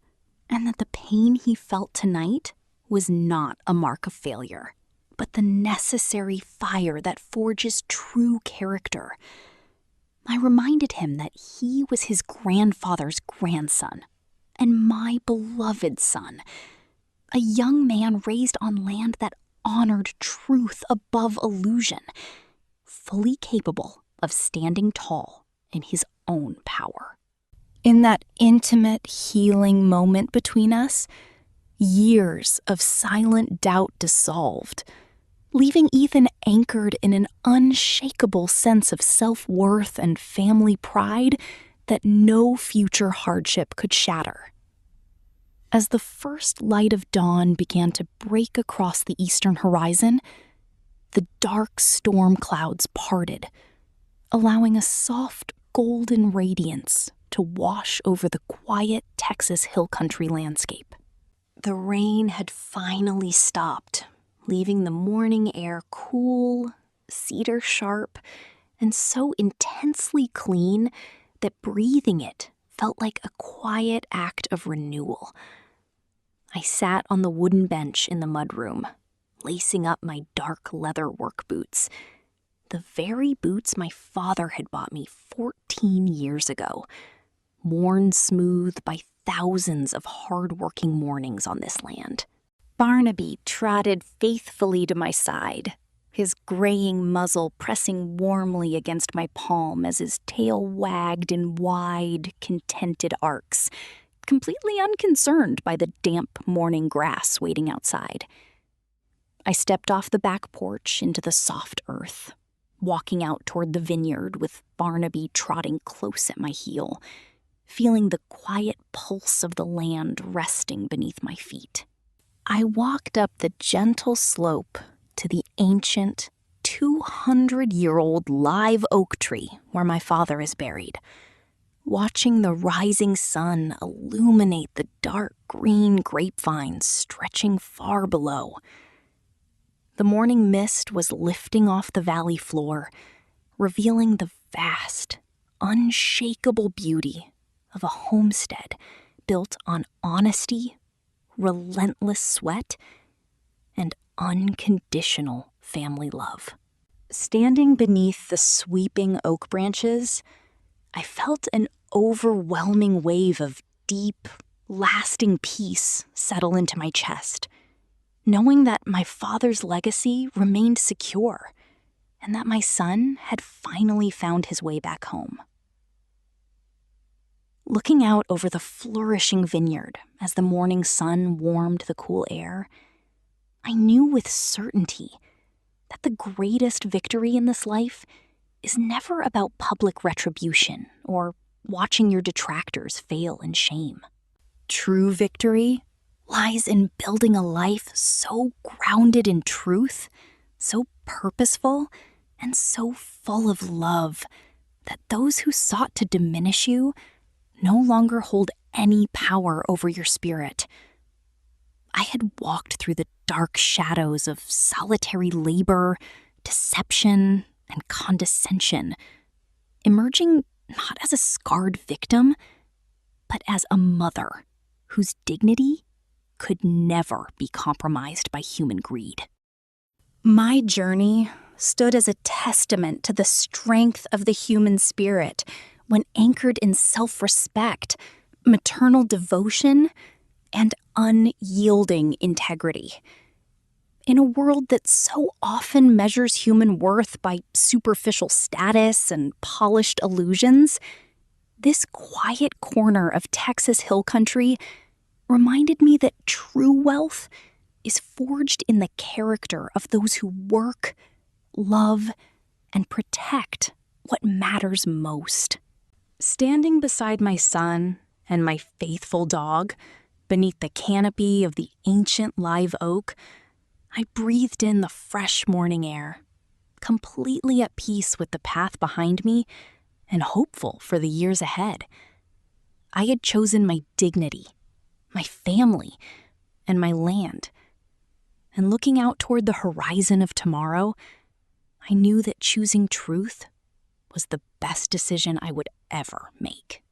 and that the pain he felt tonight was not a mark of failure, but the necessary fire that forges true character. I reminded him that he was his grandfather's grandson, and my beloved son, a young man raised on land that honored truth above illusion, fully capable of standing tall in his own power. In that intimate, healing moment between us, years of silent doubt dissolved, leaving Ethan anchored in an unshakable sense of self-worth and family pride that no future hardship could shatter. As the first light of dawn began to break across the eastern horizon, the dark storm clouds parted, allowing a soft golden radiance to wash over the quiet Texas hill country landscape. The rain had finally stopped, leaving the morning air cool, cedar sharp, and so intensely clean that breathing it felt like a quiet act of renewal. I sat on the wooden bench in the mudroom, lacing up my dark leather work boots, the very boots my father had bought me 14 years ago, worn smooth by thousands of hard-working mornings on this land. Barnaby trotted faithfully to my side, his graying muzzle pressing warmly against my palm as his tail wagged in wide, contented arcs, completely unconcerned by the damp morning grass waiting outside. I stepped off the back porch into the soft earth, walking out toward the vineyard with Barnaby trotting close at my heel, feeling the quiet pulse of the land resting beneath my feet. I walked up the gentle slope to the ancient, 200-year-old live oak tree where my father is buried, watching the rising sun illuminate the dark green grapevines stretching far below. The morning mist was lifting off the valley floor, revealing the vast, unshakable beauty of a homestead built on honesty, relentless sweat, and unconditional family love. Standing beneath the sweeping oak branches, I felt an overwhelming wave of deep, lasting peace settle into my chest, knowing that my father's legacy remained secure and that my son had finally found his way back home. Looking out over the flourishing vineyard as the morning sun warmed the cool air, I knew with certainty that the greatest victory in this life is never about public retribution or watching your detractors fail in shame. True victory lies in building a life so grounded in truth, so purposeful, and so full of love that those who sought to diminish you no longer hold any power over your spirit. I had walked through the dark shadows of solitary labor, deception, and condescension, emerging not as a scarred victim, but as a mother whose dignity could never be compromised by human greed. My journey stood as a testament to the strength of the human spirit when anchored in self-respect, maternal devotion, and unyielding integrity. In a world that so often measures human worth by superficial status and polished illusions, this quiet corner of Texas hill country reminded me that true wealth is forged in the character of those who work, love, and protect what matters most. Standing beside my son and my faithful dog, beneath the canopy of the ancient live oak, I breathed in the fresh morning air, completely at peace with the path behind me and hopeful for the years ahead. I had chosen my dignity, my family, and my land. And looking out toward the horizon of tomorrow, I knew that choosing truth was the best decision I would ever make.